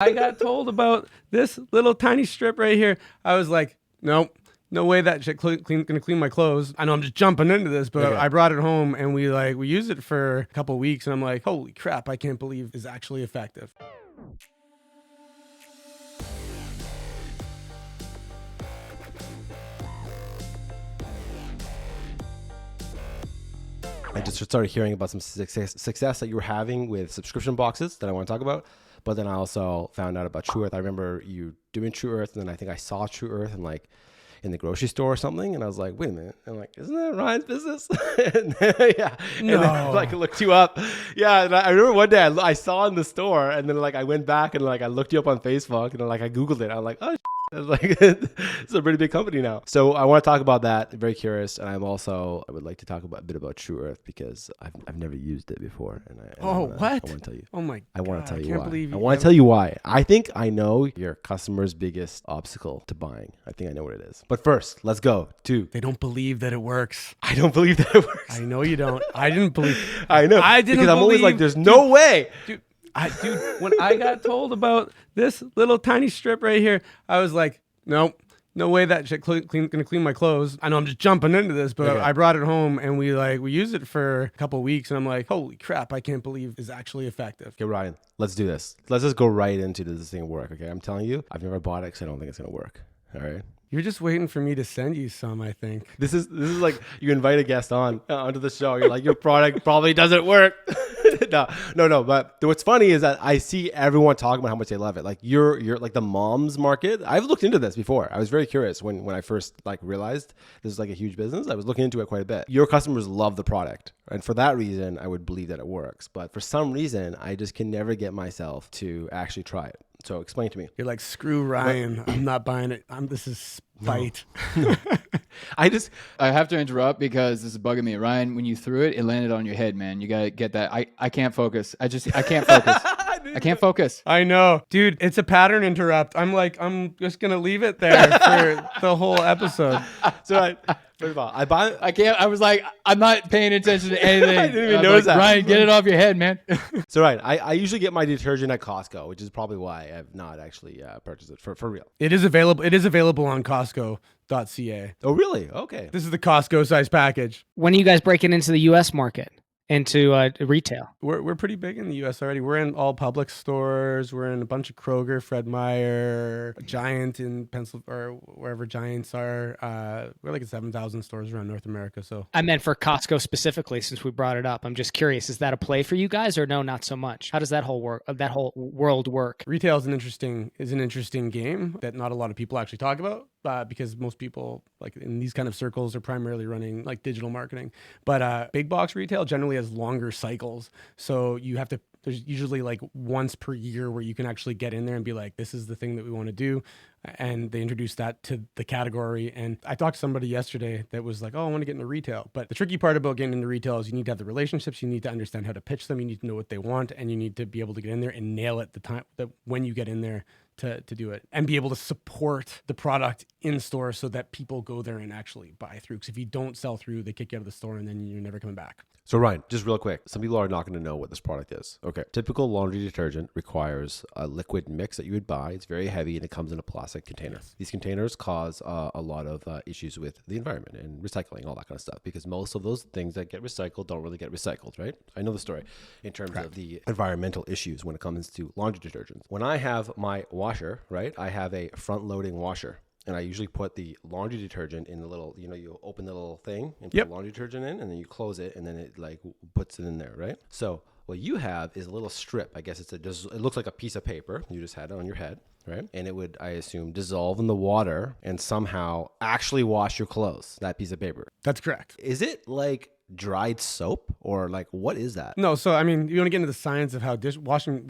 I got told about this little tiny strip right here. I was like, nope. No way that shit gonna clean my clothes. I know I'm just jumping into this, but I brought it home and we used it for a couple of weeks and I'm like, holy crap, I can't believe it's actually effective. I just started hearing about some success that you were having with subscription boxes that I want to talk about. But then I also found out about Tru Earth. I remember you doing Tru Earth, and then I think I saw Tru Earth in the grocery store or something, and I was like, wait a minute. I'm like, isn't that Ryan's business? And then, yeah. No. And then I looked you up. Yeah. And I remember one day I saw in the store, and then I went back and I looked you up on Facebook, and I Googled it. I'm like, oh, I was like, it's a pretty big company now. So I want to talk about that. I'm very curious. And I would like to talk a bit about Tru Earth because I've never used it before. And I want to tell you. Oh my God. I want to tell you why. I want to tell you why. I think I know your customer's biggest obstacle to buying. I think I know what it is. But first, let's go to. They don't believe that it works. I don't believe that it works. I know you don't. I didn't believe. I know. I didn't because I'm always like, there's no way. Dude, when I got told about this little tiny strip right here, I was like, nope. No way that shit gonna clean my clothes. I know I'm just jumping into this, but I brought it home and we used it for a couple of weeks and I'm like, holy crap, I can't believe it's actually effective. Okay, Ryan, let's do this. Let's just go right into does this thing work, okay? I'm telling you, I've never bought it because I don't think it's gonna work. All right. You're just waiting for me to send you some, I think. This is like you invite a guest onto the show. You're like, your product probably doesn't work. No. But what's funny is that I see everyone talking about how much they love it. Like you're like the mom's market. I've looked into this before. I was very curious when I first realized this is a huge business. I was looking into it quite a bit. Your customers love the product. And for that reason, I would believe that it works. But for some reason, I just can never get myself to actually try it. So explain to me. You're like, screw Ryan. I'm not buying it. This is spite. No. I have to interrupt because this is bugging me. Ryan, when you threw it, it landed on your head, man. You got to get that. I can't focus. I can't focus. I can't focus. I know. Dude, it's a pattern interrupt. I'm just going to leave it there for the whole episode. So first of all, I was like, I'm not paying attention to anything. I didn't even notice that. Ryan, get it off your head, man. So I usually get my detergent at Costco, which is probably why I've not actually purchased it for real. It is available on Costco.ca. Oh, really? Okay. This is the Costco size package. When are you guys breaking into the U.S. market? Into retail? We're pretty big in the U.S. already. We're in all Publix stores. We're in a bunch of Kroger, Fred Meyer, Giant in Pennsylvania, or wherever Giants are. We're at 7,000 stores around North America. So I meant for Costco specifically, since we brought it up. I'm just curious, is that a play for you guys or no, not so much? How does that whole world work? Retail is an interesting game that not a lot of people actually talk about. Because most people in these kind of circles are primarily running digital marketing, but big box retail generally has longer cycles. So there's usually once per year where you can actually get in there and be like, this is the thing that we want to do. And they introduce that to the category. And I talked to somebody yesterday that was like, oh, I want to get into retail. But the tricky part about getting into retail is you need to have the relationships. You need to understand how to pitch them. You need to know what they want, and you need to be able to get in there and nail it the time that when you get in there to do it, and be able to support the product in store so that people go there and actually buy through. Because if you don't sell through, they kick you out of the store and then you're never coming back. So Ryan, just real quick, some people are not going to know what this product is. Okay. Typical laundry detergent requires a liquid mix that you would buy. It's very heavy and it comes in a plastic container. Yes. These containers cause a lot of issues with the environment and recycling, all that kind of stuff, because most of those things that get recycled don't really get recycled, right? I know the story in terms of the environmental issues when it comes to laundry detergents. When I have my washer, right, I have a front-loading washer. And I usually put the laundry detergent in the little, you open the little thing and put the laundry detergent in, and then you close it, and then it puts it in there, right? So what you have is a little strip. I guess it looks like a piece of paper. You just had it on your head, right? And it would, I assume, dissolve in the water and somehow actually wash your clothes, that piece of paper. That's correct. Is it dried soap or what is that? No, so I mean, you want to get into the science of how dishwashing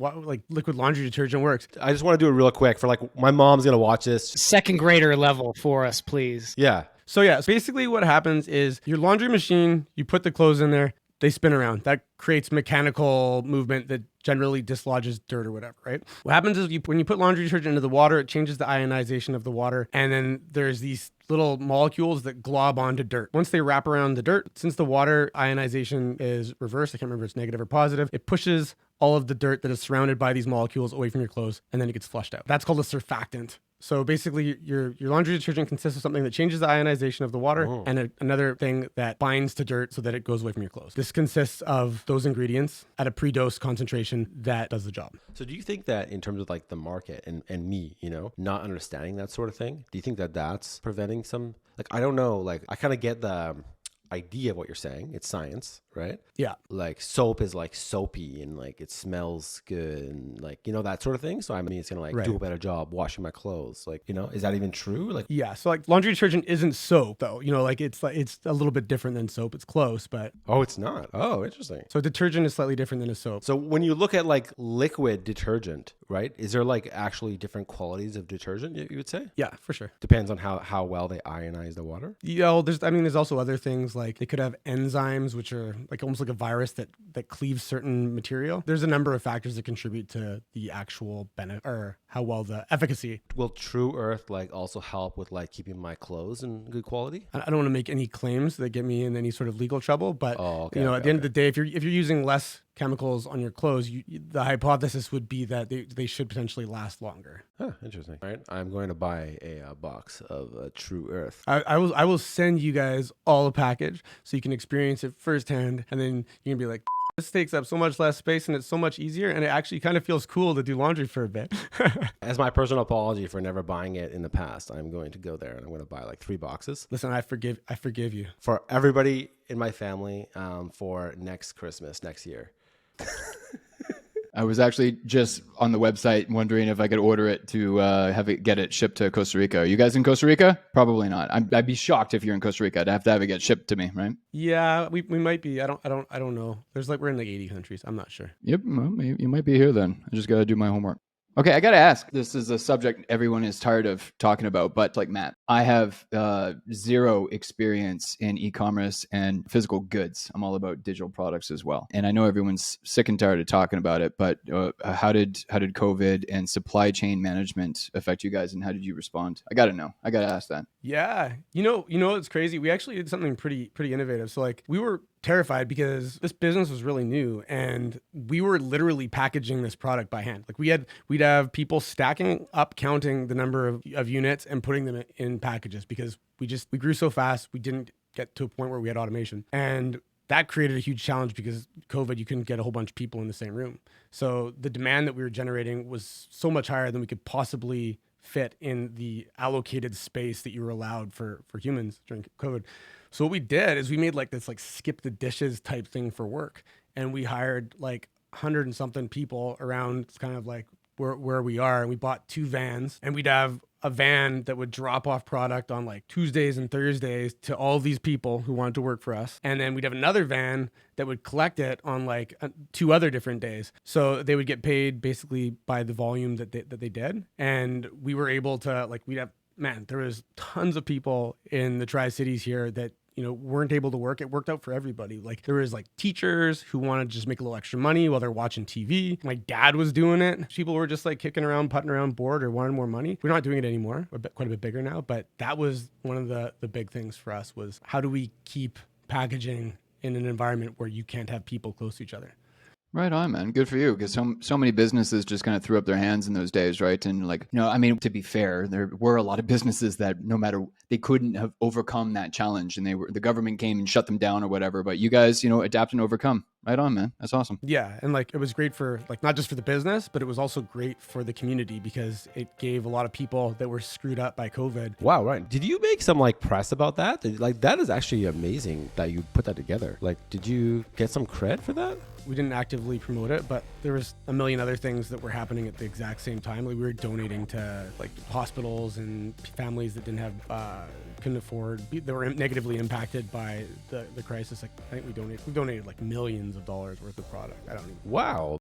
liquid laundry detergent works. I just want to do it real quick for my mom's gonna watch this. Second grader level for us, please. Yeah. So basically what happens is your laundry machine, you put the clothes in there, they spin around. That creates mechanical movement that generally dislodges dirt or whatever, right? What happens is when you put laundry detergent into the water, it changes the ionization of the water. And then there's these little molecules that glob onto dirt. Once they wrap around the dirt, since the water ionization is reversed, I can't remember if it's negative or positive, it pushes all of the dirt that is surrounded by these molecules away from your clothes, and then it gets flushed out. That's called a surfactant. So basically, your laundry detergent consists of something that changes the ionization of the water and another thing that binds to dirt so that it goes away from your clothes. This consists of those ingredients at a pre-dose concentration that does the job. So do you think that in terms of like the market and me, not understanding that sort of thing, do you think that that's preventing some, like, I don't know, like I kind of get the idea of what you're saying. It's science, right? Yeah. Like soap is like soapy and like it smells good and like, that sort of thing. So I mean, it's going to like do a better job washing my clothes. Like, is that even true? Like, yeah. So like laundry detergent isn't soap though, like it's a little bit different than soap. It's close, but. Oh, it's not. Oh, interesting. So detergent is slightly different than a soap. So when you look at like liquid detergent, right? Is there like actually different qualities of detergent you would say? Yeah, for sure. Depends on how well they ionize the water. Yeah, well, there's also other things like they could have enzymes, which are like almost like a virus that cleaves certain material. There's a number of factors that contribute to the actual benefit or how well the efficacy. Will Tru Earth like also help with like keeping my clothes in good quality? I don't want to make any claims that get me in any sort of legal trouble, but at the end of the day, if you're using less chemicals on your clothes, the hypothesis would be that they should potentially last longer. Huh, interesting. All right, I'm going to buy a box of Tru Earth. I will send you guys all a package so you can experience it firsthand, and then you can be like, this takes up so much less space and it's so much easier, and it actually kind of feels cool to do laundry for a bit. As my personal apology for never buying it in the past, I'm going to go there and I'm going to buy like 3 boxes. Listen, I forgive you. For everybody in my family for next Christmas, next year. I was actually just on the website wondering if I could order it to get it shipped to Costa Rica. Are you guys in Costa Rica? Probably not. I'd be shocked if you're in Costa Rica. I'd have to have it get shipped to me, right? Yeah, we might be. I don't know. We're in like 80 countries. I'm not sure. Yep, well, you might be here then. I just got to do my homework. Okay, I got to ask. This is a subject everyone is tired of talking about, but like Matt, I have zero experience in e-commerce and physical goods. I'm all about digital products as well. And I know everyone's sick and tired of talking about it, but how did COVID and supply chain management affect you guys, and how did you respond? I got to know. I got to ask that. Yeah. It's crazy. We actually did something pretty innovative. So like we were terrified because this business was really new and we were literally packaging this product by hand. Like we'd have people stacking up, counting the number of units and putting them in packages because we grew so fast. We didn't get to a point where we had automation, and that created a huge challenge because COVID, you couldn't get a whole bunch of people in the same room. So the demand that we were generating was so much higher than we could possibly fit in the allocated space that you were allowed for humans during COVID. So what we did is we made like this like skip the dishes type thing for work. And we hired like 100 and something people around kind of like where we are. And we bought 2 vans, and we'd have a van that would drop off product on like Tuesdays and Thursdays to all these people who wanted to work for us. And then we'd have another van that would collect it on like 2 other different days. So they would get paid basically by the volume that they did. And we were able to there was tons of people in the Tri-Cities here that weren't able to work. It worked out for everybody. Like there was like teachers who wanted to just make a little extra money while they're watching TV. My dad was doing it. People were just like kicking around, putting around bored or wanting more money. We're not doing it anymore. We're quite a bit bigger now, but that was one of the big things for us was how do we keep packaging in an environment where you can't have people close to each other? Right on, man. Good for you. Because so many businesses just kind of threw up their hands in those days, right? And like, to be fair, there were a lot of businesses that they couldn't have overcome that challenge, and the government came and shut them down or whatever. But you guys, adapt and overcome. Right on, man. That's awesome. Yeah. And like, it was great for like, not just for the business, but it was also great for the community because it gave a lot of people that were screwed up by COVID. Wow. Right. Did you make some like press about that? That is actually amazing that you put that together. Like, did you get some cred for that? We didn't actively promote it, but there was a million other things that were happening at the exact same time. Like we were donating to like hospitals and families that couldn't afford, that were negatively impacted by the crisis. Like I think we donated like millions of dollars worth of product. I don't even. Wow.